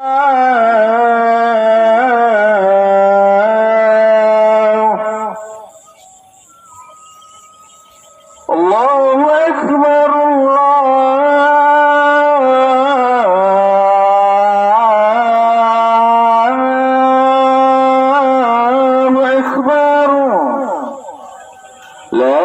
Allahu Akbar, Allahu Akbar. La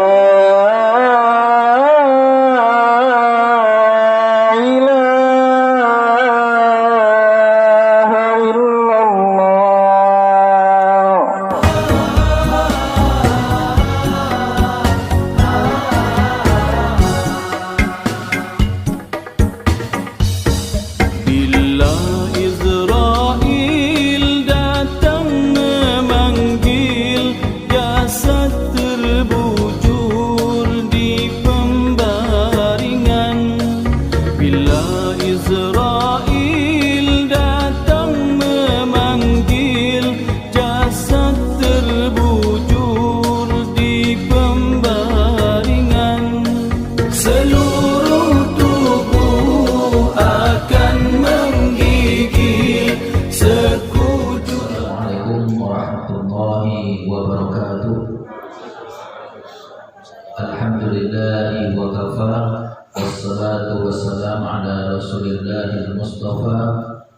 Alhamdulillahi wa kafa, wassalatu wassalamu ala rasulillahil mustafa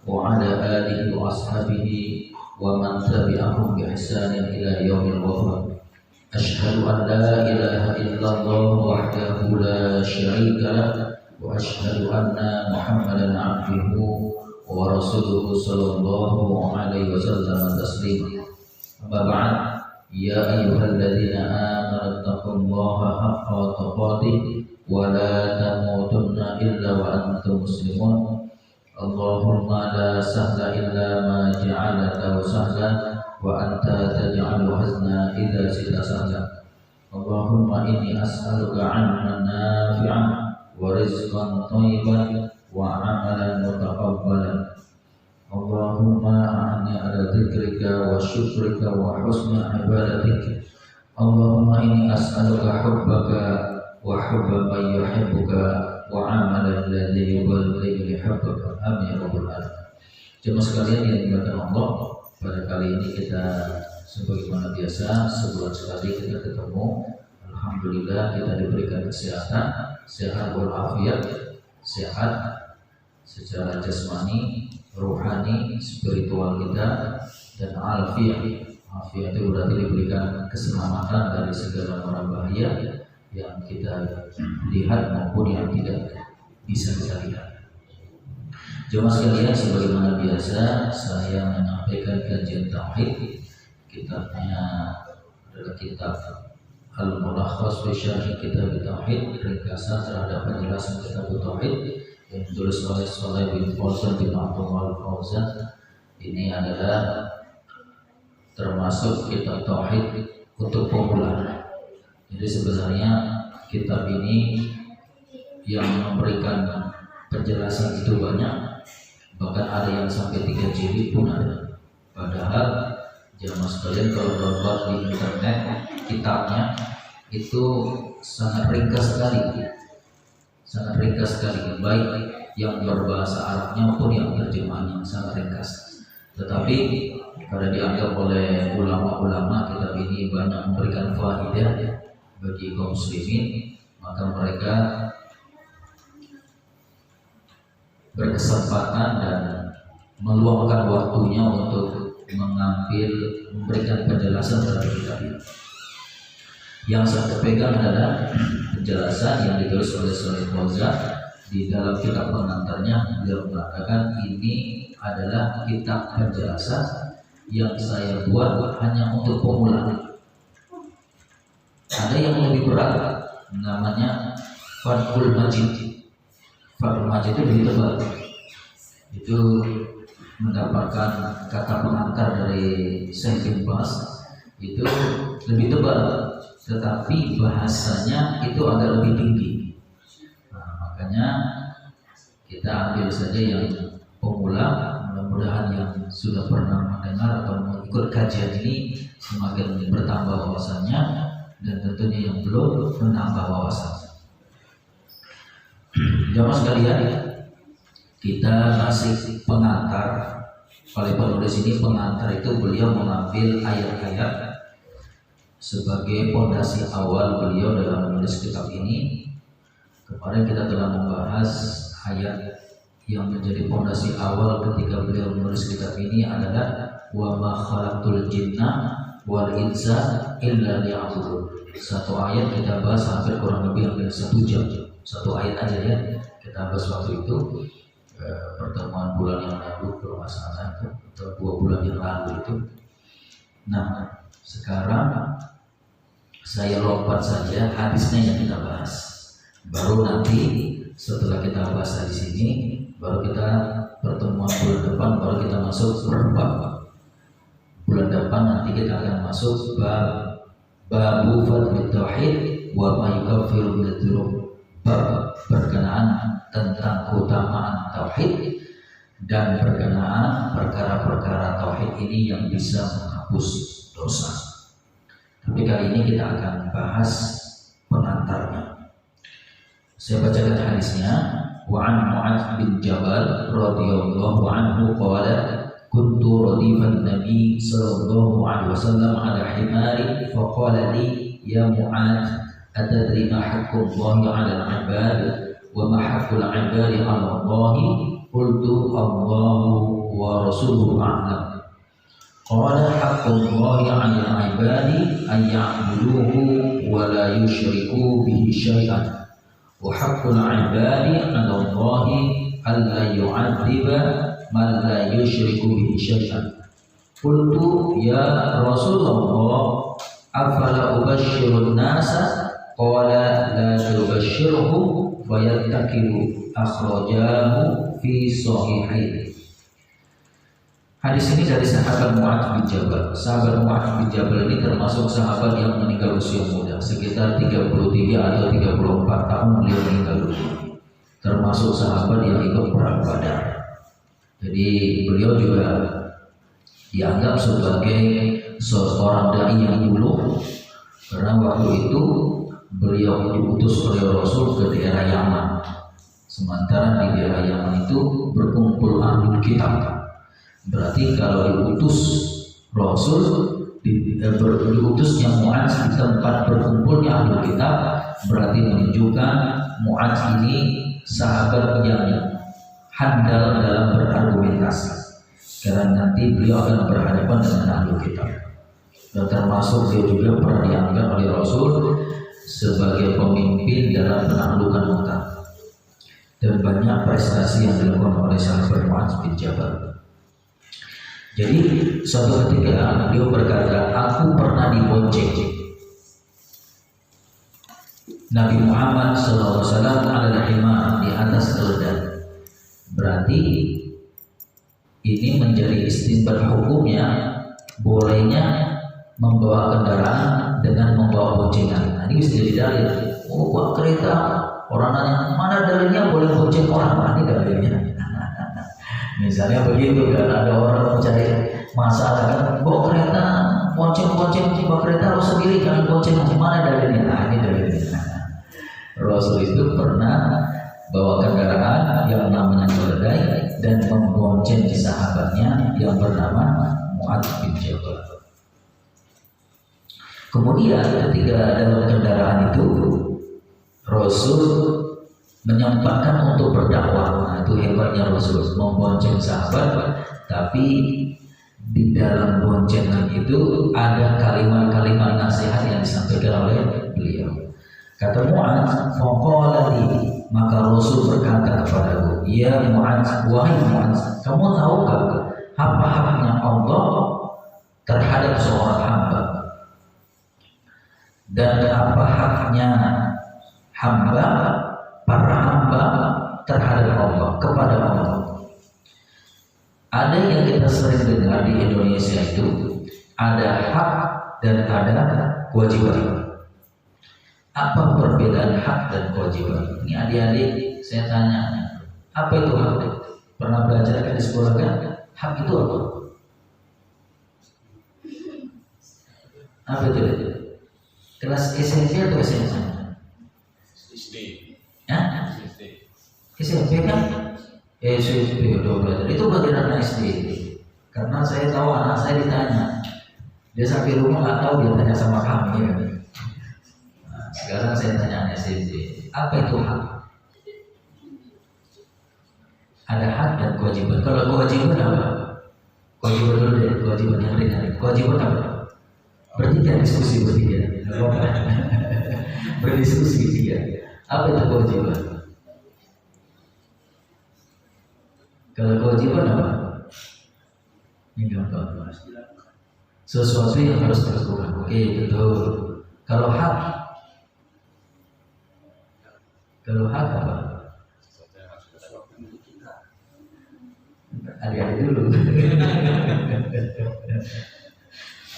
wa ala alihi wa ashabihi wa man tabi'ahum bi ihsanin ila yaumil wafa. Asyhadu an la ilaha illallah wahdahu la syarika lah wa asyhadu anna Muhammadan abduhu wa rasuluhu sallallahu alaihi wasallam taslima. Amma ba'd. Ya ayyuhalladzina amanu taqullaha haqqa tuqatih wa la tamutunna illa wa antum muslimun. Allahumma la sahla illa ma ja'altahu sahlan wa anta taj'alul hazna idza syi'ta sahlan. Allahumma inni as'aluka 'ilman nafi'an wa rizqan thayyiban wa 'amalan mutaqabbalan. Allahumma a'inni ala dzikrika wa syukrika wa husni ibadatik. Allahumma inni as'aluka hubbaka wa hubba man yuhibbuka wa 'amalan ladzi yuballighu hubbaka. Amin ya rabbal alamin. Jemaah sekalian yang dimuliakan Allah, pada kali ini kita sebagaimana biasa sebulan sekali kita ketemu. Alhamdulillah kita diberikan kesehatan, sehat walafiat, sehat secara jasmani, rohani, spiritual kita, dan alfiah. Alfiah itu berarti diberikan keselamatan dari segala macam bahaya yang kita lihat maupun yang tidak bisa kita lihat. Jemaah sekalian, sebagaimana biasa saya menyampaikan kajian tauhid. Kitabnya adalah kitab Al-Mulakhas fi Syarh Kitab Tauhid, ringkasan terhadap penjelasan kitab tauhid yang ditulis oleh Shalih bin Fauzan bin Abdul Fauzan. Ini adalah termasuk kitab tauhid untuk pemula. Jadi sebenarnya kitab ini yang memberikan penjelasan itu banyak, bahkan ada yang sampai 3 jilid pun ada. Padahal jamaah sekalian kalau download di internet kitabnya itu sangat ringkas sekali. Sangat ringkas sekali, baik yang berbahasa Arabnya maupun yang terjemahannya sangat ringkas. Tetapi pada dianggap oleh ulama-ulama kitab ini banyak memberikan faedah bagi kaum muslimin, maka mereka berkesempatan dan meluangkan waktunya untuk memberikan penjelasan terhadap kitab ini. Yang saya pegang adalah penjelasan yang ditulis oleh Shalih Fauzan di dalam kitab pengantarnya. Beliau mengatakan ini adalah kitab penjelasan yang saya buat hanya untuk pemula. Ada yang lebih berat, namanya Fathul Majid. Fathul Majid itu lebih tebal. Itu mendapatkan kata pengantar dari Syekh bin Baz, itu lebih tebal, tetapi bahasanya itu agak lebih tinggi. Nah, makanya kita ambil saja yang pemula. Mudah-mudahan yang sudah pernah mendengar atau mengikut kajian ini semakin bertambah wawasannya, dan tentunya yang belum menambah wawasan. Jamaah sekalian, Kita masih pengantar. Oleh penulis ini pengantar itu beliau mengambil ayat-ayat sebagai fondasi awal beliau dalam menulis kitab ini. Kemarin kita telah membahas ayat yang menjadi fondasi awal ketika beliau menulis kitab ini adalah wa ma khalaqtul jinna wal insa illa liya'budun. Satu ayat kita bahas hampir kurang lebih 1 jam. Satu ayat aja ya kita bahas waktu itu. Pertemuan bulan yang lalu kalau nggak salah itu atau 2 bulan yang lalu itu. Nah sekarang saya lompat saja hadisnya yang kita bahas. Baru nanti setelah kita bahas di sini, baru kita pertemuan bulan depan baru kita masuk berbab. Bulan depan nanti kita akan masuk babu fadlit tauhid wa ma yukaffiru min dzunub. Bab berkenaan tentang keutamaan tauhid dan berkenaan perkara-perkara tauhid ini yang bisa menghapus dosa. Tapi kali ini kita akan bahas pengantarnya. Saya bacakan hadisnya. Wa an Mu'adz bin Jabal radhiyallahu anhu qala kuntu radifan Nabi sallallahu alaihi wasallam ala himari faqala li ya Mu'adz atadri ma haqqullahi 'ala al-'ibad wa ma haqqul 'ibadi 'ala Allah? Qultu Allahu wa rasuluhu a'lam. Qala haqqullahi 'ala al-'ibadi an ya'buduhu wa la yusyriku bihi syai'an wa haqqul 'ibadi 'ala Allah alla yu'adziba man la yusyriku bihi syai'an. Qultu ya Rasulullah afala ubashshirun nasa? Qala la tubashshirhum fayattakilu. Akhrajahu fi sahihain. Hadis ini dari sahabat Mu'adz bin Jabal. Sahabat Mu'adz bin Jabal ini termasuk sahabat yang meninggal usia muda, sekitar 33 atau 34 tahun beliau meninggal dunia. Termasuk sahabat yang ikut perang Badar. Jadi beliau juga dianggap sebagai seorang dai yang dulu, karena waktu itu beliau diutus oleh Rasul ke daerah Yaman. Sementara di daerah Yaman itu berkumpul ahlul kitab. Berarti kalau diutus Rasul, diutusnya Mu'adz di tempat berkumpulnya ahlul kitab, berarti menunjukkan Mu'adz ini sahabat yang handal dalam berargumentasi. Karena nanti beliau akan berhadapan dengan ahlul kitab. Dan termasuk dia juga pernah diangkat oleh Rasul sebagai pemimpin dalam penaklukan Mekah. Dan banyak prestasi yang dilakukan oleh sahabat Mu'adz bin Jabal. Jadi suatu ketika beliau berkata, aku pernah dibonceng Nabi Muhammad SAW adalah himar, di atas keledai. Berarti ini menjadi istinbat hukumnya bolehnya membawa kendaraan dengan membawa boncengan. Nah, ini bisa jadi dalil. Oh, buat kereta, orang nanya mana dalilnya boleh bonceng orang? Nah, ini dalilnya. Misalnya begitu kan, ada orang mencari masalah kan, bawa kereta, bonceng bawa kereta harus sendiri, jangan bonceng. Mana dalilnya? Nah, ini dalilnya. Rasul itu pernah bawa kendaraan yang namanya keledai dan membonceng sahabatnya yang bernama Mu'adz bin Jabal. Kemudian ketika dalam kendaraan itu Rasul menyempatkan untuk berdakwah. Nah, itu hebatnya Rasul, membonceng sahabat, tapi di dalam boncengan itu ada kalimat-kalimat nasihat yang disampaikan oleh beliau. Kata Mu'adz, faqala li, maka Rasul berkata kepadaku, ya Mu'adz, wahai Mu'adz, kamu tahukah apa haknya Allah terhadap seorang hamba? Dan apa haknya hamba, para hamba terhadap Allah, kepada Allah? Ada yang kita sering dengar di Indonesia itu, ada hak dan ada kewajiban. Apa perbedaan hak dan kewajiban? Ini adik-adik saya tanya, apa itu hak? Pernah belajar kan di sekolah kan? Hak itu apa? Apa itu? Kelas SMP atau SMA? SD. Ya? SD. SMP kan? SMP udah belajar. Itu bagian anak SD. Karena saya tahu anak saya ditanya, dia sampai rumah nggak tahu, dia tanya sama kami ya. Nah, sekarang saya tanya anak SMP, apa itu hak? Ada hak dan kewajiban. Kalau kewajiban apa? Kewajiban dulu deh, kewajiban yang ringan. Kewajiban apa? Bertiga diskusi bertiga. Berdiskusi bertiga. Apa itu kewajiban? Kalau kewajiban apa? Ini gampang. Sesuatu yang harus dilakukan. Oke, betul. Kalau hak apa? Adik-adik dulu.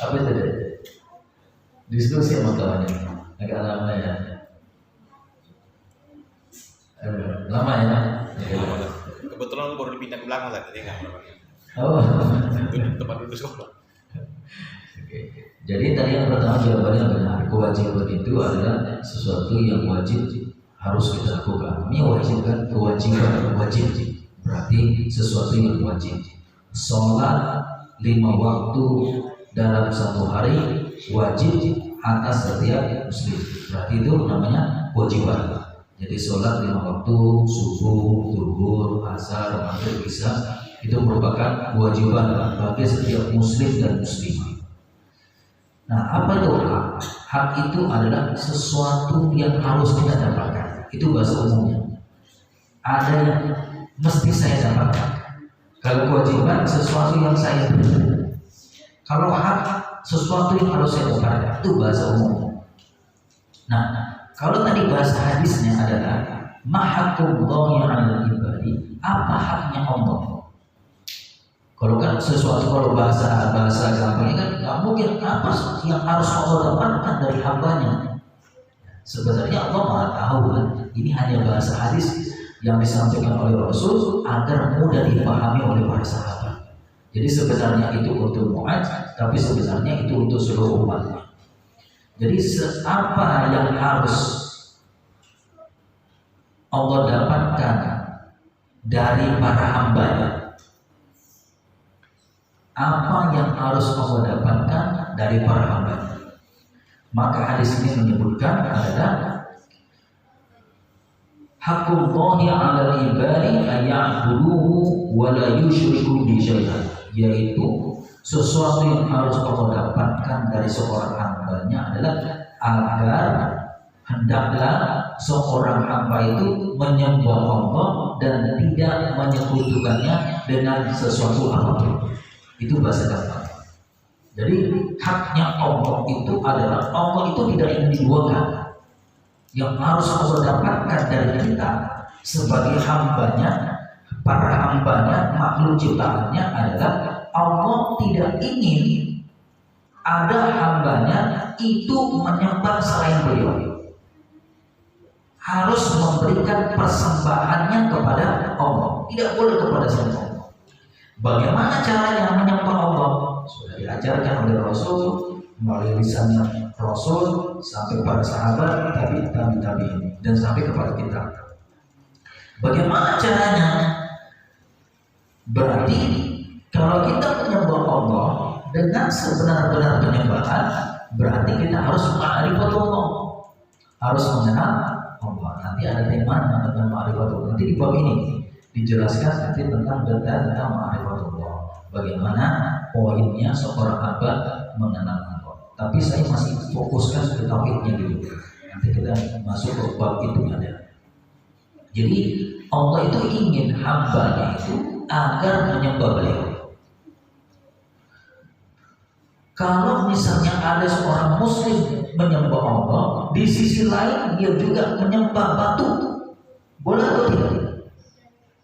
Apa itu deh? Diskusi sama kawannya. Agak lama ya. Lama ya. Kebetulan baru dipindah ke belakang saat ini nggak. Oh. Tempat duduk sekolah. Oke. Jadi tadi yang pertama jawabannya benar. Kewajiban itu adalah sesuatu yang wajib harus kita lakukan. Ini wajib kan? Kewajiban wajib. Berarti sesuatu yang wajib. Sholat 5 waktu dalam satu hari wajib atas setiap muslim. Berarti itu namanya kewajiban. Jadi sholat 5 waktu, subuh, zuhur, asar, maghrib, isya, itu merupakan kewajiban bagi setiap muslim dan muslimah. Nah, apa itu hak? Hak itu adalah sesuatu yang harus kita dapatkan. Itu bahasa umumnya. Ada yang mesti saya dapatkan. Kalau kewajiban sesuatu yang saya beri. Kalau hak sesuatu yang harus saya dapatkan. Itu bahasa umum. Nah, kalau tadi bahasa hadisnya adalah mahaqqullahi 'alal ibadi, apa haknya Allah? Kalau kan sesuatu, kalau bahasa gampangnya kan nggak mungkin apa yang harus Allah dapatkan dari hambanya. Sebenarnya Allah Maha tahu kan. Ini hanya bahasa hadis yang disampaikan oleh Rasul agar mudah dipahami oleh para sahabat. Jadi sebenarnya itu untuk Mu'adz, tapi sebenarnya itu untuk seluruh umatnya. Jadi apa yang harus Allah dapatkan dari para hambanya? Apa yang harus Allah dapatkan dari para hambanya? Maka hadis ini menyebutkan adalah haqqullahi 'alal ibadi ayya'buduhu wa la yusyriku bihi syai'an, yaitu sesuatu yang harus Allah dapatkan dari seorang hambanya adalah agar hendaklah seorang hamba itu menyembah Allah dan tidak menyekutukannya dengan sesuatu apapun. Itu bahasa gampang. Jadi haknya Allah itu adalah Allah itu tidak ingin diduakan. Yang harus Allah dapatkan dari kita sebagai hambanya, para hambanya, makhluk ciptaannya adalah Allah tidak ingin ada hambanya itu menyembah selain beliau. Harus memberikan persembahannya kepada Allah, tidak boleh kepada selain Allah. Bagaimana caranya menyembah Allah? Sudah diajarkan oleh Rasul melalui lisannya Rasul sampai para sahabat, tabi'in dan sampai kepada kita. Bagaimana caranya? Berarti kalau kita menyembah Allah dengan sebenar-benar penyembahan, berarti kita harus ma'rifatullah, harus mengenal Allah. Nanti ada tema tentang ma'rifatullah. Nanti di bab ini dijelaskan nanti tentang detail tentang ma'rifatullah. Bagaimana poinnya seorang hamba mengenal Allah. Tapi saya masih fokuskan ke tauhidnya dulu. Nanti kita masuk ke bab itu ada. Jadi Allah itu ingin hambanya itu agar menyembah beliau. Kalau misalnya ada seorang muslim menyembah Allah, di sisi lain dia juga menyembah batu, boleh atau tidak?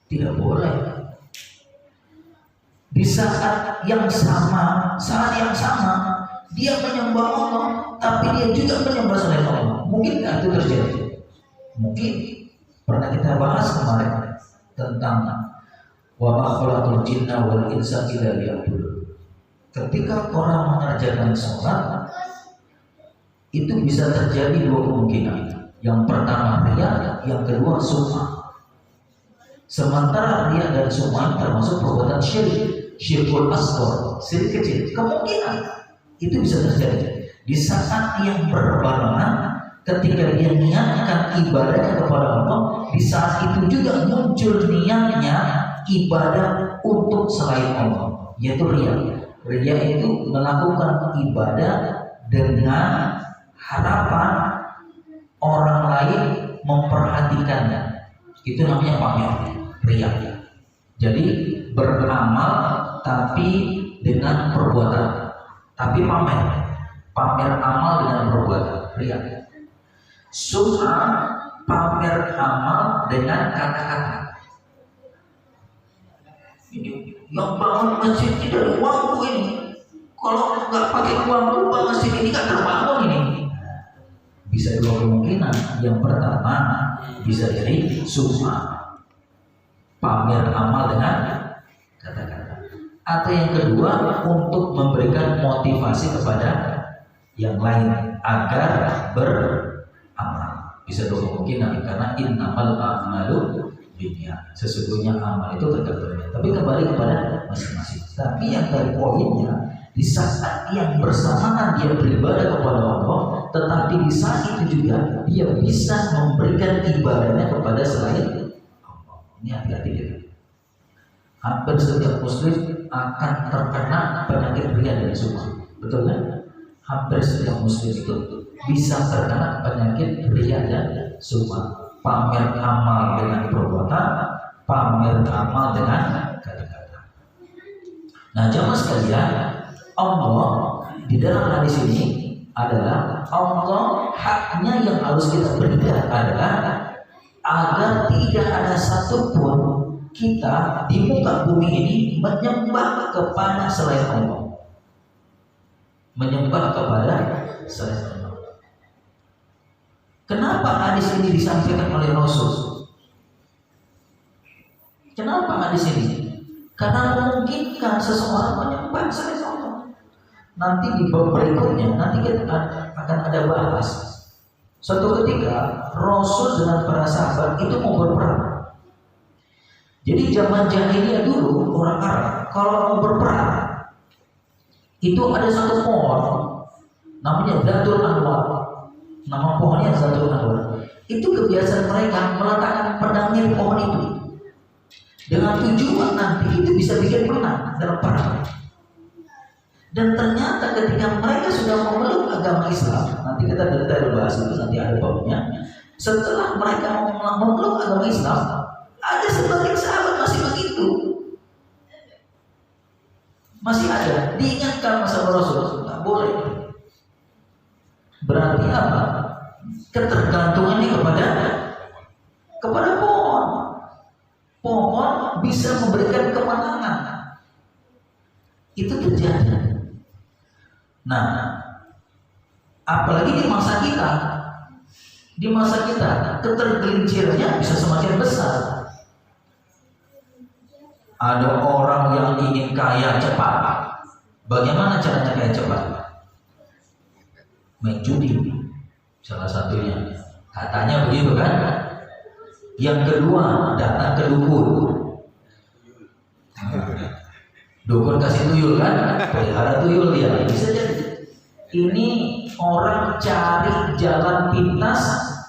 Tidak boleh. Di saat yang sama dia menyembah Allah, tapi dia juga menyembah selain Allah. Mungkin itu terjadi? Mungkin. Pernah kita bahas kemarin tentang wa ma khalaqul jinna wal insa illa liya'budun. Ketika orang mengerjakan sholat, itu bisa terjadi dua kemungkinan. Yang pertama riya, yang kedua sum'ah. Sementara riya dan sum'ah termasuk perbuatan syirik, syirkul asghar, syirik kecil. Kemungkinan itu bisa terjadi di saat yang berbarengan ketika dia niatkan ibadahnya kepada Allah, di saat itu juga muncul niatnya ibadah untuk selain Allah, yaitu riya. Riya itu melakukan ibadah dengan harapan orang lain memperhatikannya. Itu namanya pamer, riya. Jadi beramal tapi dengan perbuatan, tapi pamer amal dengan perbuatan, riya. Sum'ah, pamer amal dengan kata-kata. Ini yang bangun masjid tidak uangku ini. Kalau nggak pakai uangku, masjid ini nggak terbangun ini. Bisa dua kemungkinan. Yang pertama bisa jadi sum'ah, pamer amal dengan kata-kata. Atau yang kedua untuk memberikan motivasi kepada yang lain agar beramal. Bisa dua kemungkinan, karena innamal a'malu binniyat. Sesungguhnya amal itu tergantung niat. Tapi kembali kepada masing-masing. Tapi yang dari poinnya, di saat yang bersamaan dia beribadah kepada Allah, tetapi di saat itu juga dia bisa memberikan ibadahnya kepada selain Allah. Ini hati-hati kita. Hampir setiap muslim akan terkena penyakit riya dan sum'ah. Betul kan? Hampir setiap muslim itu bisa terkena penyakit riya dan sum'ah. Pamer amal dengan perbuatan, pamer amal dengan kata-kata. Nah, jamaah sekalian, Allah di dalam hadis ini adalah Allah, haknya yang harus kita berikan adalah agar tidak ada satupun kita di muka bumi ini menyembah kepada selain Allah. Menyembah kepada selain Allah. Kenapa hadis ini disampaikan oleh Rasul? Kenapa hadis ini? Karena memungkinkan seseorang menyembah selain Allah. Nanti di bab berikutnya, nanti kita akan ada bahas. Suatu ketika Rasul dengan para sahabat itu mau berperang. Jadi zaman jahiliyah dulu orang Arab kalau mau berperang itu ada satu pohon namanya Zatul Anwar. Nama pohonnya Zatul Anwar. Itu kebiasaan mereka meletakkan pedangnya di pohon itu dengan tujuan nanti itu bisa bikin menang dalam perang. Dan ternyata ketika mereka sudah memeluk agama Islam, nanti kita detail bahas itu, nanti ada babnya. Setelah mereka memeluk agama Islam, ada sebagian sahabat masih begitu, masih ada. Diingatkan masa Rasul, nggak boleh. Berarti apa? Ketergantungannya kepada pohon. Pohon bisa memberikan kemenangan. Itu terjadi. Nah, apalagi di masa kita ketergelincirannya bisa semakin besar. Ada orang yang ingin kaya cepat. Bagaimana caranya kaya cepat? Main judi, salah satunya. Katanya begitu kan? Yang kedua, datang ke dukun. Dukun kasih tuyul kan? Pelihara tuyul dia. Bisa jadi. Ini orang cari jalan pintas,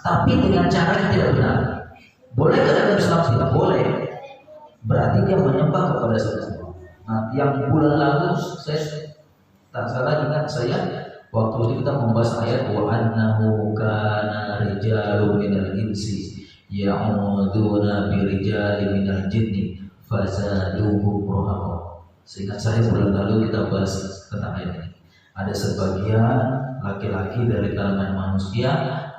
tapi dengan cara yang tidak benar. Boleh nggak dalam Islam? Tidak boleh. Berarti dia menyembah kepada sesuatu. Nah, yang bulan lalu saya tak salah ingat saya waktu itu kita membahas ayat wa annahu kana rijalun minal insi ya'uduna birijalin minal jinni fazaduhum rahaqa. Seingat saya bulan lalu kita bahas tentang ayat ini. Ada sebagian laki-laki dari kalangan manusia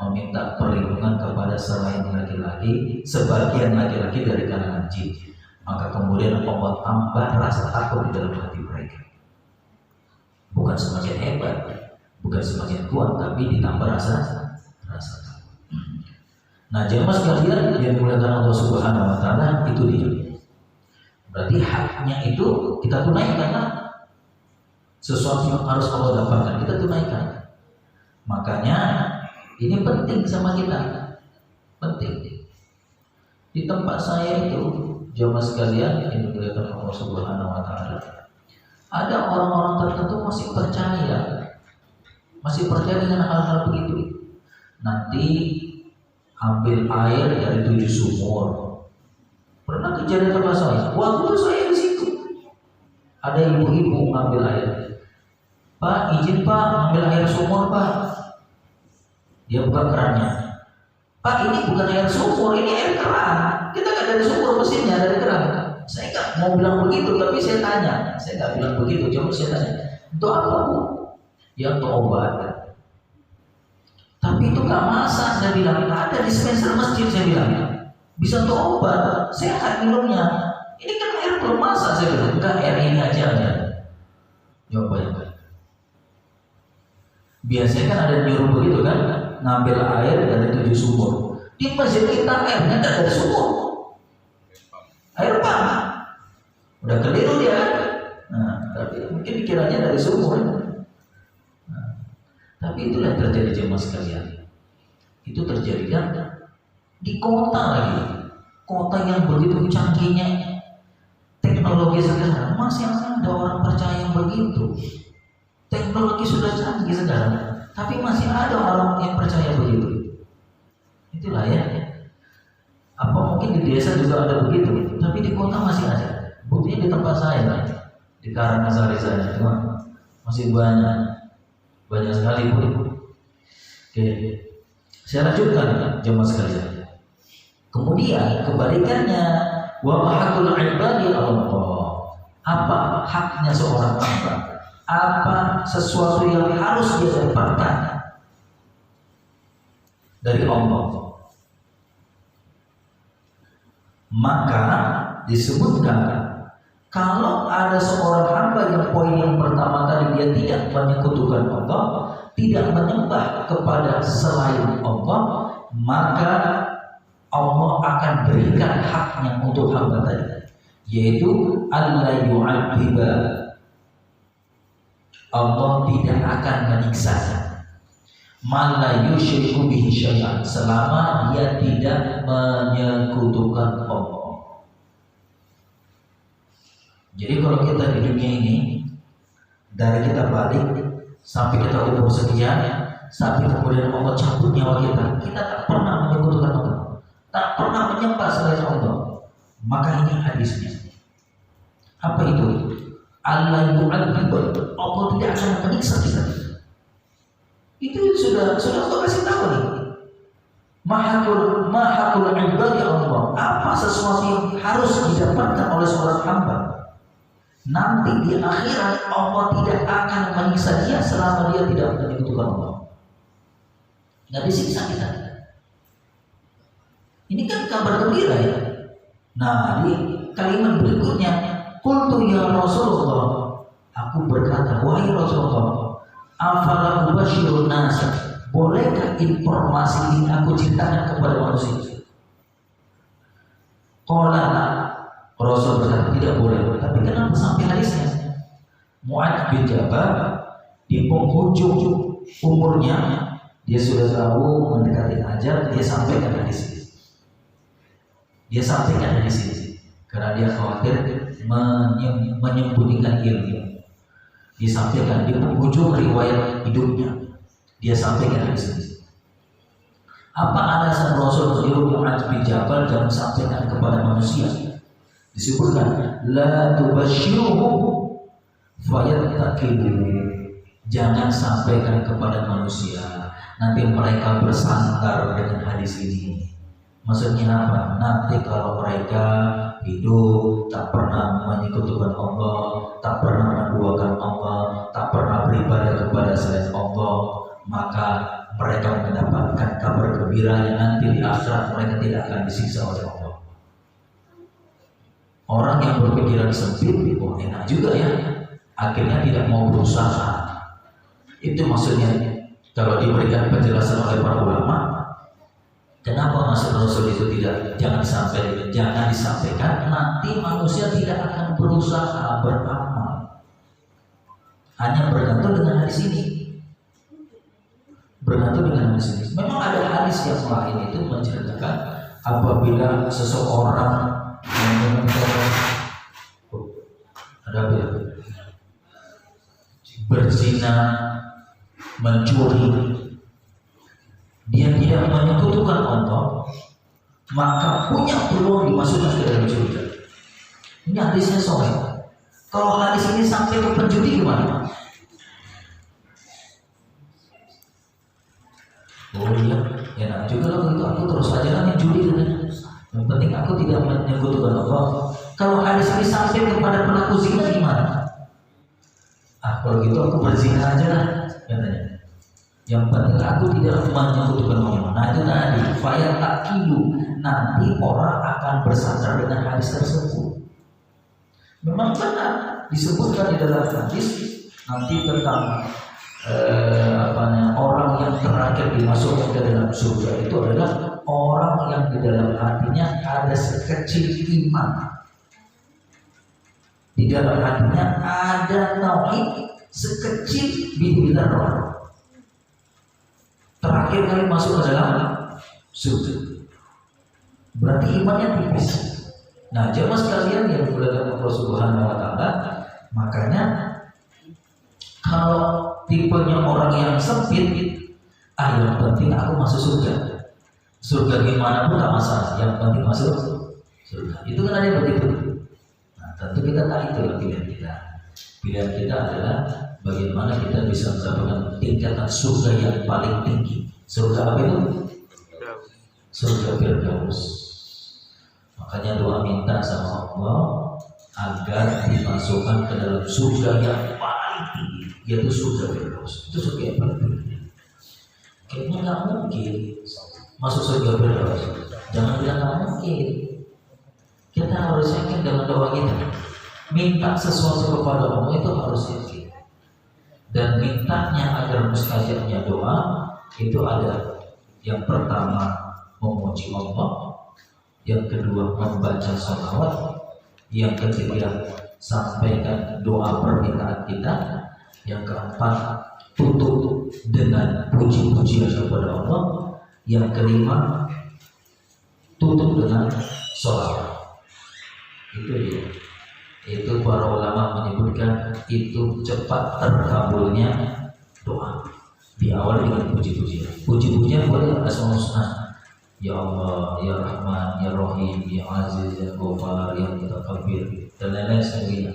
meminta perlindungan kepada selain laki-laki, sebagian laki-laki dari kalangan jin. Maka kemudian Allah tambah rasa takut di dalam hati mereka. Bukan semakin hebat, bukan semakin kuat, tapi ditambah rasa takut. Nah, jemaah sekalian yang dimuliakan Allah Subhanahu wa taala, itu dia. Berarti haknya itu kita tunaikan, kan? Sesuatu yang harus Allah dapatkan kita tunaikan. Makanya ini penting sama kita, penting. Di tempat saya itu, jamaah sekalian yang dimuliakan Allah Subhanahu wa taala, ada orang-orang tertentu masih percaya dengan hal-hal begitu. Nanti ambil air dari 7 sumur. Pernah kejadian tempat saya, waktu saya di situ, ada ibu-ibu ngambil air. Pak, izin Pak, ambil air sumur Pak. Dia buka kerannya. Pak, ini bukan air sumur, ini air keran. Kita nggak dari sumur, mesinnya dari keran. Saya nggak mau bilang begitu, tapi saya tanya. Saya nggak bilang begitu, cuma saya tanya. Untuk apa Bu? Ya untuk obat. Tapi itu nggak masak, saya bilang. Ada dispenser masjid, saya bilang. Bisa untuk obat, sehat minumnya. Ini kan air belum masak, saya bilang. Enggak, air ini aja. Coba ya. Biasanya kan ada nyuruh begitu kan, ngambil air dari 7 sumur. Di masjid kita airnya tidak dari sumur, air pam. Udah keliru dia. Nah, tapi mungkin pikirannya dari sumur. Nah, tapi itulah yang terjadi jemaah sekalian. Itu terjadi kan di kota lagi, kota yang begitu canggihnya teknologi sekarang, masih ada orang percaya yang begitu. Teknologi sudah canggih sekarang, tapi masih ada orang yang percaya begitu. Itulah ya. Apa mungkin di desa juga ada begitu, tapi di kota masih ada. Buktinya di tempat saya, di Karangasari saya, masih banyak sekali Bu. Oke, saya lanjutkan jemaah sekalian. Kemudian kebalikannya, wa mahakul ibadi Allah. Apa haknya seorang hamba? Apa sesuatu yang harus dia dapatkan dari Allah? Maka disebutkan kalau ada seorang hamba yang poin yang pertama tadi dia tidak menyekutukan Allah, tidak menyembah kepada selain Allah, maka Allah akan berikan haknya untuk hamba tadi, yaitu alla yu'adziba. Allah tidak akan menyiksa man la yusyriku bihi syai'an, selama dia tidak menyekutukan Allah. Jadi kalau kita di dunia ini, dari kita balik sampai kita umur sekian, sampai kemudian Allah cabut nyawa kita tak pernah menyekutukan Allah, tak pernah menyembah selain Allah. Maka ini hadisnya. Apa itu? Allah yu'adzib, Allah tidak akan menyiksa kita. Itu sudah Allah kasih tahu nih. Mahakul ibadi Allah. Apa sesuatu yang harus didapatkan oleh seorang hamba? Nanti di akhirat Allah tidak akan menyiksa dia selama dia tidak menyekutukan Allah. Nggak disiksa kita. Ini kan kabar gembira ya. Nah, di kalimat berikutnya, qultu ya Rasulullah, aku berkata, wahai Rasulullah, afala ubasyirun nas, bolehkah informasi ini aku ceritakan kepada manusia? Qala, Rasul berkata tidak boleh. Tapi kenapa sampai hadisnya? Mu'adz bin Jabal di penghujung umurnya, dia sudah tahu mendekati ajal, dia sampaikan hadis ini. Dia sampaikan hadis ini karena dia khawatir menyembunyikan ilmu. Dia sampaikan di penghujung riwayat hidupnya, dia sampaikan hadis ini. Apa alasan Rasul menyuruh Mu'adz bin Jabal jangan sampaikan kepada manusia? Disebutkan la tubasyiruhum fayattaqilu, jangan sampaikan kepada manusia, nanti mereka bersandar dengan hadis ini. Maksudnya apa? Nanti kalau mereka hidup tak pernah menyekutukan Allah, tak pernah menduakan Allah, tak pernah beribadah kepada selain Allah, maka mereka mendapatkan kabar gembira yang nanti di akhirat mereka tidak akan disiksa oleh Allah. Orang yang berpikiran sempit, oh enak juga ya, akhirnya tidak mau berusaha. Itu maksudnya kalau diberikan penjelasan oleh para ulama, kenapa maksud Rasul itu jangan disampaikan, nanti manusia tidak akan berusaha beramal, hanya bergantung dengan hadis ini. Bergantung dengan hadis ini. Memang ada hadis yang lain itu menceritakan apabila seseorang ada berzina, mencuri, dia tidak menyekutukan Allah, maka punya peluang dimasukkan ke dalam surga. Ini hadisnya sahih. Kalau hadis ini sampai ke penjudi gimana? Oh iya, enak juga lah begitu. Aku terus aja kan yang judi katanya. Yang penting aku tidak menyekutukan Allah. Kalau hadis ini sampai kepada pelaku zina gimana? Ah kalau gitu aku berzina aja lah katanya. Yang penting aku tidak menyekutukan Allah. Nah itu tadi, faya takilu, nanti orang akan bersandar dengan hadis tersebut. Memang benar disebutkan di dalam hadis nanti tentang orang yang terakhir dimasukkan ke dalam surga itu adalah orang yang di dalam hatinya ada sekecil iman, di dalam hatinya ada tauhid sekecil biji zarrah. Terakhir kali masuk ke dalam surga, berarti imannya tipis. Nah, jemaah sekalian yang dimuliakan Allah Subhanahu wa taala, makanya kalau tipenya orang yang sempit, yang penting aku masuk surga. Surga gimana pun tak masalah, yang penting masuk surga. Itu kan ada yang begitu. Nah, tentu kita tak itu pilihan kita. Pilihan kita adalah bagaimana kita bisa mendapatkan tingkatan surga yang paling tinggi. Surga apa itu? Surga Firdaus. Makanya doa minta sama Allah agar dimasukkan ke dalam surga yang paling tinggi, yaitu surga Firdaus. Itu surga yang paling tinggi. Kayaknya nggak mungkin masuk surga Firdaus. Jangan bilang nggak mungkin. Kita harus yakin dengan doa kita. Minta sesuatu kepada Allah itu harus yakin. Dan mintanya agar mustajabnya doa itu ada. Yang pertama memuji Allah, yang kedua membaca sholawat, yang ketiga sampaikan doa permintaan kita, yang keempat tutup dengan puji-pujian kepada Allah, yang kelima tutup dengan sholawat. Itu dia. Itu para ulama menyebutkan itu cepat terkabulnya doa. Diawali dengan puji-pujian. Puji-pujian boleh asmaul husna. Ya Allah, Ya Rahman, Ya Rahim, Ya Aziz, Ya Ghaffar, Ya Mutakabbir, dan lain-lain sebagainya.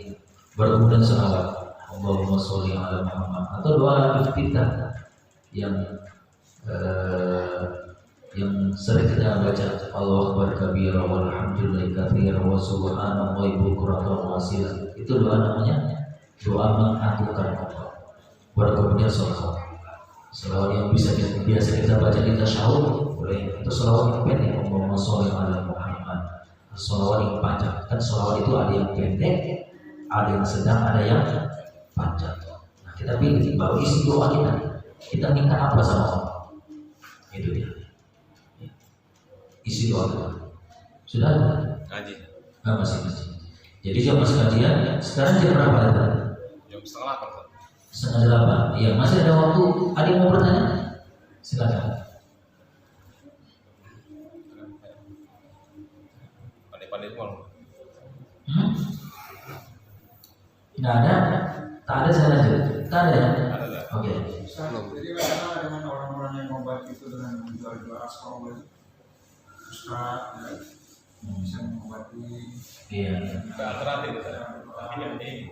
Berkemudian salawat, Allahumma sholli ala Muhammad, atau doa iftitah yang sering kita baca, Allahu Akbar kabira walhamdulillahi katsira wa subhanallahi bukratan wa asila. Itu doa namanya doa mengagungkan Allah. Berkemudian salawat. Salawat yang biasa kita baca di tasyahud boleh. Itu salawat yang pendek, Allahumma sholli ala Muhammad. Salawat yang panjang. Kan salawat itu ada yang pendek, ada yang sedang, ada yang panjang. Nah, kita pilih baru isi doa kita. Kita minta apa sama Allah? Itu dia. Isi doa kita. Sudah ada? Ngaji. Nggak masih. Jadi jam sekalian, sekarang jam berapa ada? Jam 7:30. 7:30. Iya, masih ada waktu. Ada yang mau bertanya? Silakan. Pandai-pandai semua. Nggak ada? Tak ada, saya lanjut. Tak ada ya? Ada. Oke. Jadi bagaimana dengan orang-orang yang membuat itu dengan menjual-jual askol itu? Ustaz, ya, bisa mengobati. Iya. Alternatif tapi yang ini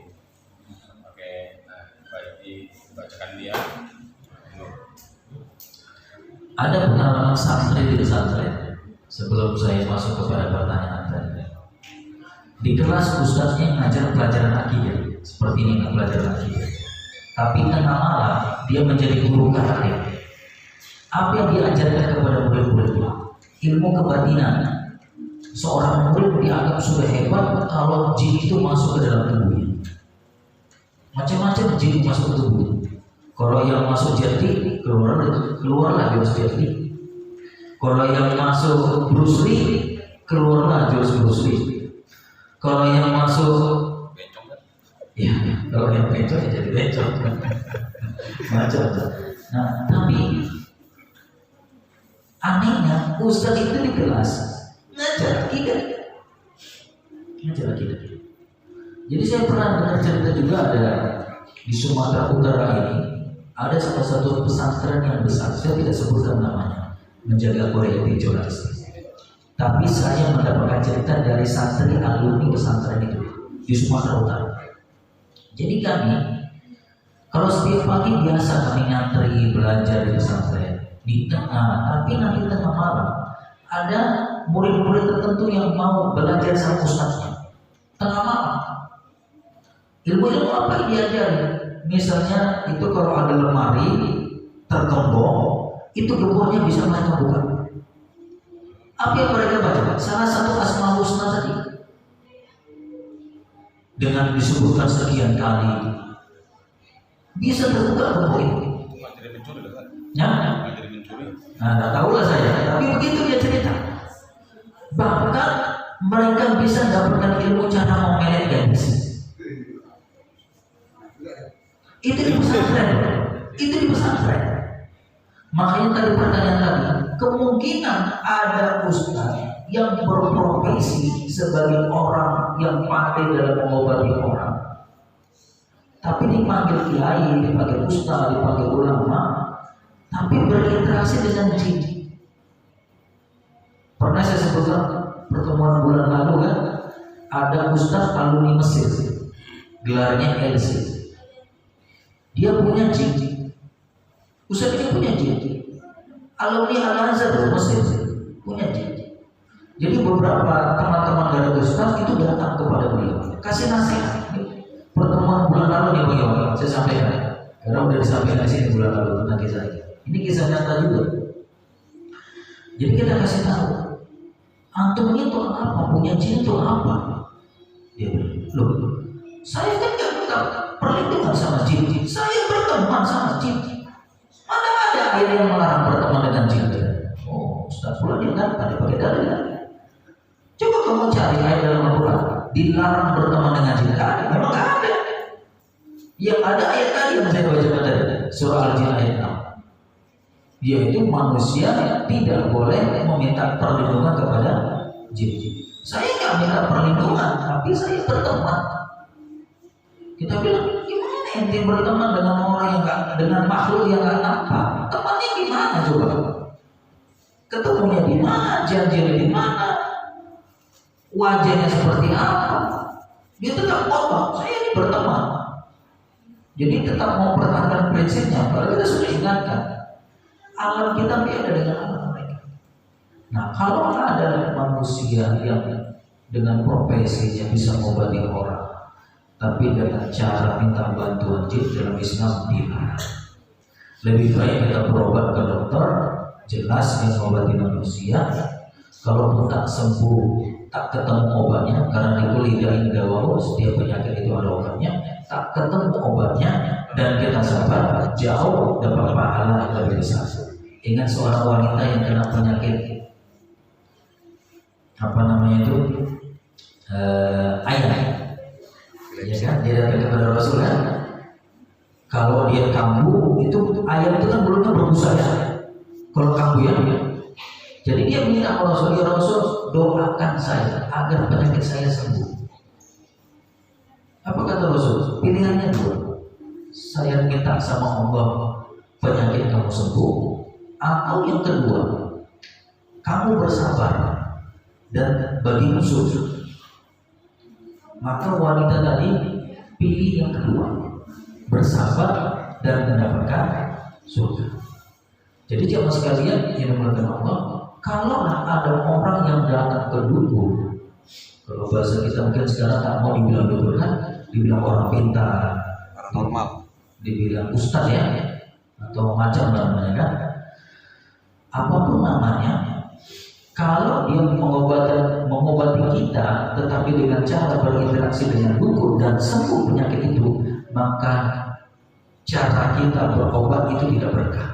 oke, nah baik dibacakan dia. Ada pengalaman santri di pesantren. Sebelum saya masuk kepada pertanyaan tadi, di kelas ustaznya ngajar pelajaran akidah seperti ini, pelajaran akidah. Tapi tengah malam dia menjadi guru karate. Apa yang diajarkan kepada murid-muridnya? Ilmu kebatinan. Seorang murid dianggap sudah hebat kalau jin itu masuk ke dalam tubuhnya. Macam-macam jin masuk ke tubuhnya. Kalau yang masuk jati keluarlah jurus jati. Kalau yang masuk Bruce Lee keluarlah jurus Bruce Lee. Kalau yang masuk Bencong kan? ya, kalau yang bencong ya jadi bencong. Macam-macam. Nah, tapi anehnya ustaz itu di kelas ngajar akidah. Jadi saya pernah dengar cerita juga ada di Sumatera Utara ini ada salah satu pesantren yang besar, saya tidak sebutkan namanya, menjaga Korea jelas. Tapi saya mendapatkan cerita dari santri alumni pesantren itu di Sumatera Utara. Jadi kami kalau setiap pagi biasa kami ngantri belajar di pesantren di tengah, tapi nanti tengah malam ada murid-murid tertentu yang mau belajar sama ustaznya tengah malam. Ilmu-ilmu apa yang diajari? Misalnya itu kalau ada lemari tergembok, itu gemboknya bisa mereka buka. Apa yang mereka baca? Salah satu Asmaul Husna tadi. Dengan disebutkan sekian kali bisa terbuka gembok itu. Materi mencuri kan? Ya? Materi mencuri. Nah, tak tahulah saya, tapi begitu dia cerita. Bahkan mereka bisa mendapatkan ilmu cara memelet gadis. Itu di pesantren. Makanya tadi pertanyaan tadi, kemungkinan ada ustaz yang berprofesi sebagai orang yang pandai dalam mengobati orang, tapi dipanggil kiai, dipanggil ustaz, dipanggil ulama, tapi berinteraksi dengan jin. Pernah saya sebutkan pertemuan bulan lalu kan, ada ustaz alumni Mesir, gelarnya LC. Dia punya jin. Ustaz ini punya jin. Alumni Al-Azhar Mesir punya jin. Jadi beberapa teman-teman dari ustaz itu datang kepada beliau, kasih nasihat. Pertemuan bulan lalu nih beliau, saya sampaikan. Karena udah disampaikan di sini bulan lalu tentang kisah ini. Ini kisah nyata juga. Jadi kita kasih tahu, antum itu apa? Punya jin itu apa? Dia bilang, loh, saya kan gak minta perlindungan sama jin. Saya berteman sama jin. Mana ada ayat yang melarang berteman dengan jin? Oh, Ustaz pula dia kan ada pakai dalil. Coba kamu cari ayat dalam Al-Quran dilarang berteman dengan jin. Memang gak ada. Yang ada ayat tadi yang saya baca tadi, surah Al-Jin ayat 6. Yaitu manusia tidak boleh meminta perlindungan kepada jin. Saya nggak minta perlindungan, tapi saya berteman. Kita bilang, gimana ente berteman dengan orang yang nggak, dengan makhluk yang nggak nampak? Temannya gimana coba? Ketemunya di mana? Janjinya di mana? Wajahnya seperti apa? Dia tetap ngomong, saya ini berteman. Jadi tetap mau mempertahankan prinsipnya. Kalau kita sudah ingatkan, alam kita beda dengan alam mereka. Nah, kalau ada manusia yang dengan profesinya bisa mengobati orang, tapi dengan cara minta bantuan jin dalam Islam dilarang. Lebih baik kita berobat ke dokter, jelas yang mengobati manusia. Kalau tak sembuh, tak ketemu obatnya, karena di kulidahin dawahu, setiap penyakit itu ada obatnya. Tak ketemu obatnya dan kita sabar, jauh dapat pahala yang lebih besar. Ingat seorang wanita yang kena penyakit apa namanya itu ayam, ya kan? Dia datang kepada Rasul kan? Kalau dia kambuh itu ayam itu kan mulutnya berbusa ya. Kalau kambuh ya. Jadi dia minta kepada Rasul, ya Rasul doakan saya agar penyakit saya sembuh. Apa kata Rasul? Pilihannya dua. Saya minta sama Allah penyakit kamu sembuh, atau yang kedua, kamu bersabar dan bagi musuh. Maka wanita tadi pilih yang kedua, bersabar dan mendapatkan surga. Jadi jemaah sekalian yang dimuliakan Allah, kalau ada orang yang datang ke dukun, kalau bahasa kita mungkin sekarang tak mau dibilang dukun kan, dibilang orang pintar, Paranormal, dibilang ustaz ya, atau macam namanya kan. Apapun namanya, kalau dia mengobati kita, tetapi dengan cara berinteraksi dengan dukun dan sembuh penyakit itu, maka cara kita berobat itu tidak berkah.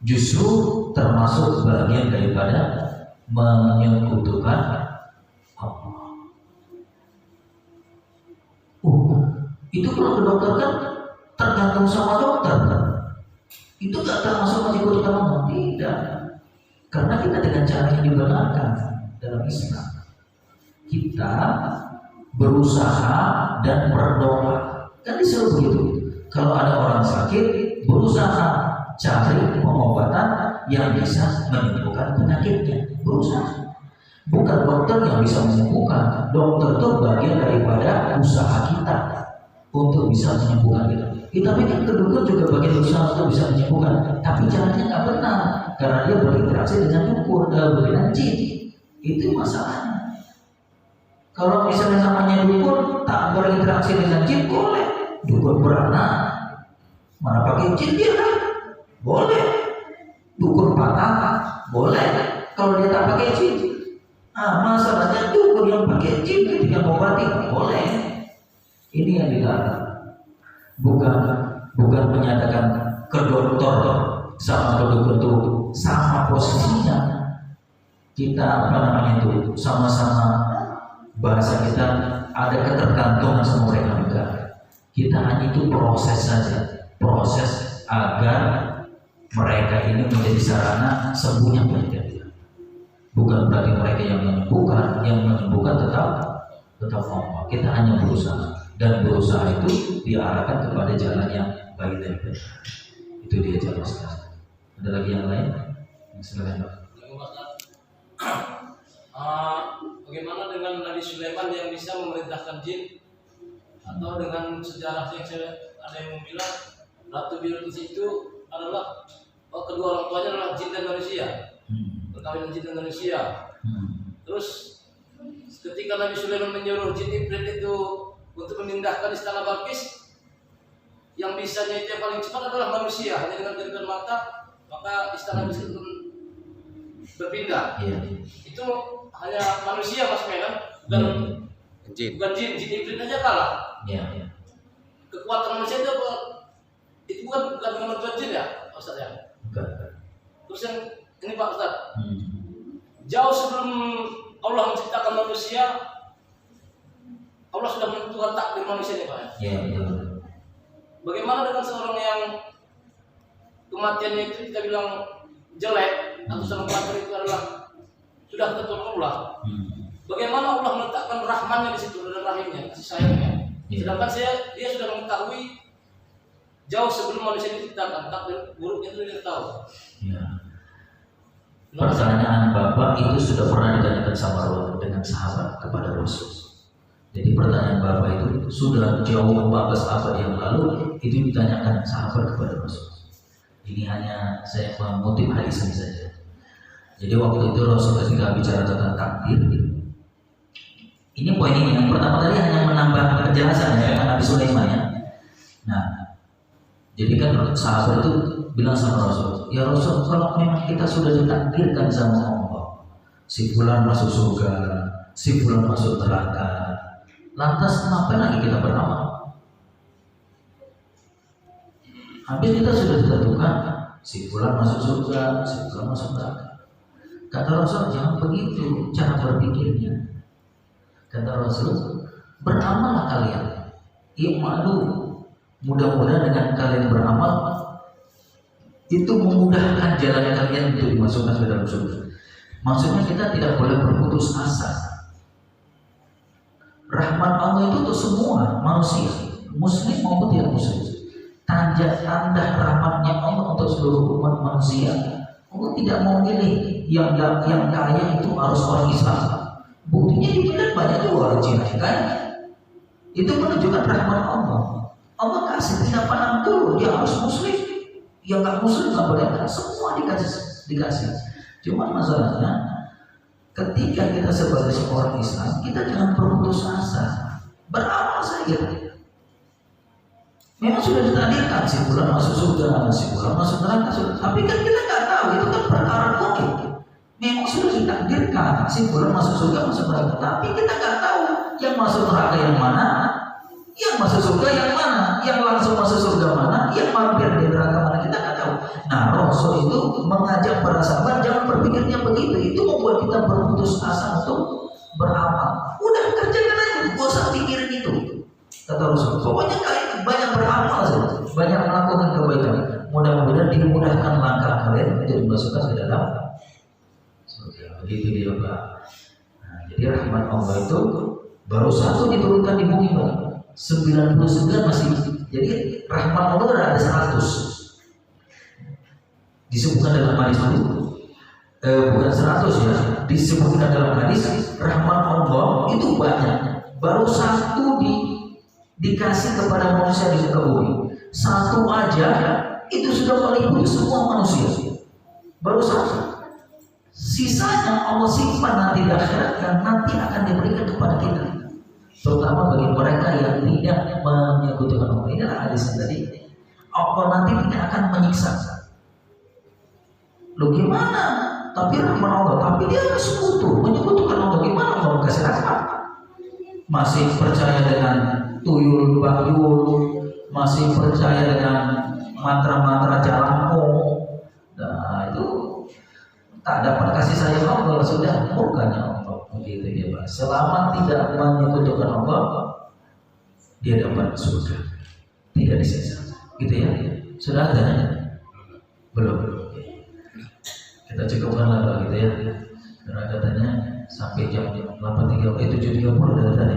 Justru termasuk bagian daripada menyekutukan Allah. Itu kalau ke dokter kan tergantung sama dokter. Itu gak termasuk menyekutukan Allah, tidak. Karena kita dengan cara yang dibenarkan dalam Islam, kita berusaha dan berdoa. Kan disuruh begitu. Kalau ada orang sakit, berusaha cari pengobatan yang bisa menyembuhkan penyakitnya. Berusaha. Bukan dokter yang bisa menyembuhkan. Dokter itu bagian daripada usaha kita untuk bisa menyembuhkan kita. Kita pikir dukun juga bagian usaha untuk bisa menyembuhkan, tapi caranya nggak benar karena dia berinteraksi dengan dukun, dengan jin. Itu masalahnya. Kalau misalnya namanya dukun tak berinteraksi dengan jin, boleh. Dukun beranak, mana pakai jin dia kan? Boleh. Dukun patah, boleh. Kalau dia tak pakai jin. Masalahnya dukun yang pakai jin ketika mengobati, boleh. Ini yang dilarang. Bukan menyatakan ke dokter sama ke dukun itu sama posisinya. Kita sama-sama bahasa kita ada ketergantungan sama mereka juga. Kita hanya itu proses saja, proses agar mereka ini menjadi sarana sembuhnya penyakit kita. Bukan berarti mereka yang menyembuhkan tetap Allah. Kita hanya berusaha. Dan berusaha itu diarahkan kepada jalan yang baik dan benar. Itu dia jalan sekarang. Ada lagi yang lain? Silakan Pak. Bagaimana dengan Nabi Sulaiman yang bisa memerintahkan jin? Atau dengan sejarah yang ada yang bilang Ratu Bilqis itu adalah kedua orang tuanya adalah jin dan manusia, perkawinan jin dan manusia. Terus ketika Nabi Sulaiman menyuruh jin iblis itu untuk memindahkan istana Balqis, yang bisanya itu yang paling cepat adalah manusia, hanya dengan jeritan mata maka istana Balqis itu berpindah. Itu hanya manusia Mas Medan, bukan jin iblis aja kalah. Kekuatan manusia itu bukan dengan bantuan jin ya Ustaz ya. Terus yang ini Pak Ustaz, jauh sebelum Allah menciptakan manusia, Allah sudah menentukan takdir manusia ini Pak. Betul. Bagaimana dengan seorang yang kematiannya itu kita bilang jelek atau seorang kafir itu adalah sudah tentuan Allah. Bagaimana Allah meletakkan rahmannya di situ dan rahimnya, kasih sayangnya. Sedangkan dia sudah mengetahui jauh sebelum manusia ini diciptakan, takdir buruknya itu dia tahu. Pertanyaan Bapak itu sudah pernah ditanyakan sama dengan sahabat kepada Rasul. Jadi pertanyaan Bapak itu sudah jauh 14 abad yang lalu itu ditanyakan sahabat kepada Rasul. Ini hanya saya mengutip hadis ini saja. Jadi waktu itu Rasul ketika bicara tentang takdir, ini poin ini. Yang pertama tadi hanya menambah penjelasan ya Nabi Sulaiman ya. Nah, jadi kan sahabat itu bilang sama Rasul, ya Rasul, kalau memang kita sudah ditakdirkan sama Allah, si fulan masuk surga, si fulan masuk neraka, lantas kenapa lagi kita beramal? Habis kita sudah ditentukan, si fulan masuk surga, si fulan masuk neraka. Kata Rasul, jangan begitu cara berpikirnya. Kata Rasul, beramallah kalian. I'malu, mudah-mudahan dengan kalian beramal itu memudahkan jalan kalian untuk dimasukkan ke dalam surga. Maksudnya kita tidak boleh berputus asa. Rahmat Allah itu untuk semua manusia, muslim maupun tidak muslim. Tanda rahmatnya Allah untuk seluruh umat manusia. Allah tidak mau milih yang kaya itu harus orang Islam. Buktinya di Medan banyak juga orang Cina kan? Itu menunjukkan rahmat Allah. Allah kasih tidak pandang dulu dia harus muslim. Yang nggak muslim nggak boleh, semua dikasih. Cuma masalahnya ketika kita sebagai seorang Islam, kita jangan berputus asa, beramal saja. Memang sudah ditakdirkan si fulan masuk surga, si fulan masuk neraka, tapi kan kita nggak tahu, itu kan perkara mungkin. Memang sudah ditakdirkan si fulan masuk surga, masuk neraka, tapi kita nggak tahu yang masuk neraka yang mana, yang masuk surga yang mana, yang langsung masuk surga mana, yang mampir di neraka mana, kita nggak tahu. Nah, Rasul itu mengajak para sahabat jangan berpikirnya begitu. Itu membuat kita berputus asa untuk beramal. Udah kerjakan aja, gak usah pikirin itu. Kata Rasul, pokoknya kalian banyak beramal saja, banyak melakukan kebaikan. Mudah-mudahan dimudahkan langkah kalian untuk dimasukkan ke dalam surga. Begitu dia Pak. Nah, jadi rahmat Allah itu baru satu diturunkan di bumi Pak. 99 masih. Jadi rahmat Allah ada 100. Disebutkan dalam hadis itu. Bukan 100 ya. Disebutkan dalam hadis rahmat Allah itu banyak. Baru satu dikasih kepada manusia di muka bumi. Satu aja itu sudah meliputi semua manusia. Baru satu. Sisanya Allah simpan nanti di akhirat yang nanti akan diberikan kepada kita. Terutama bagi mereka yang tidak menyekutukan Allah. Inilah hadis yang tadi. Allah nanti tidak akan menyiksa. Loh gimana? Tapi rahmat Allah. Tapi dia sekutu, menyekutukan Allah. Gimana Allah kasih rahmat? Masih percaya dengan tuyul bahyul, masih percaya dengan mantra-mantra jalanmu. Nah itu tak dapat kasih sayang Allah, sudah murkanya Allah. Begitu dia Pak. Selama tidak menyekutukan Allah, dia dapat surga, tidak disiksa. Gitu ya. Sudah ada? Belum. Kita cukupkanlah Pak gitu ya. Karena katanya sampai jam 7.30 udah tadi.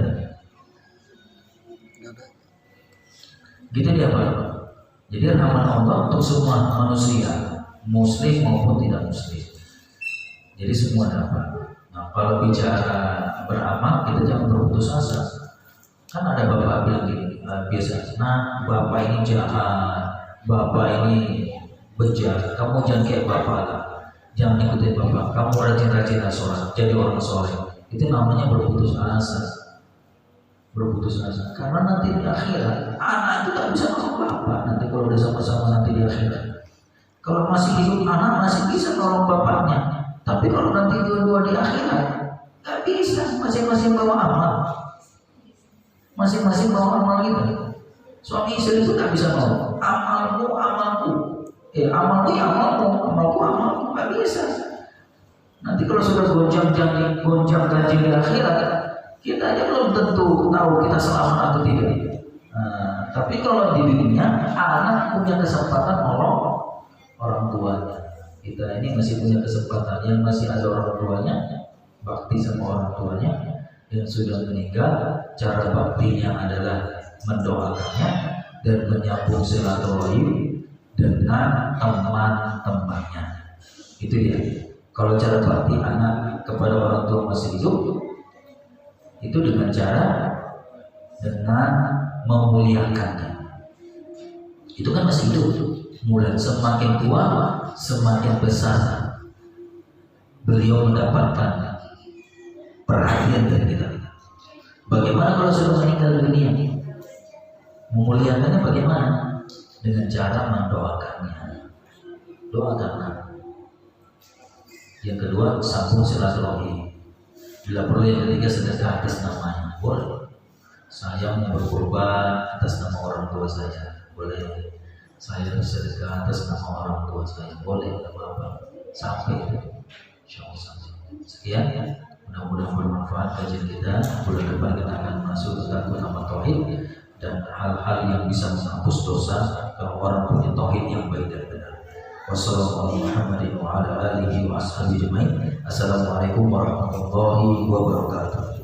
Gitu dia Pak. Jadi rahmat Allah untuk semua manusia, muslim maupun tidak muslim. Jadi semua dapat. Nah kalau bicara beramal kita jangan berputus asa. Kan ada bapak bilang gini, biasa, nah bapak ini jahat, bapak ini bejat, kamu jangan kayak bapak lah. Jangan ikutin bapak, kamu rajin-rajin sholat, jadi orang soleh. Itu namanya berputus asa. Berputus asa. Karena nanti di akhirat anak itu tak bisa nolong bapak. Nanti kalau udah sama-sama nanti di akhirat. Kalau masih hidup anak masih bisa nolong bapaknya. Tapi kalau nanti dua-dua di akhirat nggak bisa. Masing-masing bawa amal. Masing-masing bawa amal gitu. Suami istri itu nggak bisa nolong. Amalmu amalku. Amalku ya amalmu, amalku amalku. Nggak bisa. Nanti kalau sudah gonjang-ganjing di akhirat, kita aja belum tentu tahu kita selamat atau tidak. Nah, tapi kalau di dunia, anak punya kesempatan nolong orang tuanya. Kita ini masih punya kesempatan, yang masih ada orang tuanya, bakti sama orang tuanya. Yang sudah meninggal, cara baktinya adalah mendoakannya dan menyambung silaturahim dengan teman-temannya. Itu dia. Kalau cara bakti anak kepada orang tua masih hidup, itu dengan memuliakannya. Itu kan masih hidup. Mulai semakin tua, semakin besar beliau mendapatkan perhatian dari kita. Bagaimana kalau sudah meninggal dunia? Memuliakannya bagaimana? Dengan cara mendoakannya. Doakanlah. Yang kedua, sambung silaturahim. Bila perlu yang ketiga, sedekah atas namanya. Boleh. Saya mau berkorban atas nama orang tua saya. Boleh. Saya bersedekah atas nama orang tua saya. Boleh. Tidak apa-apa. Sampai itu. Insyaallah sampai. Sekian. Mudah-mudahan bermanfaat kajian kita. Bulan depan kita akan masuk ke nama tauhid dan hal-hal yang bisa menghapus dosa kalau orang punya tauhid yang baik dan benar. Wassalamualaikum warahmatullahi wabarakatuh.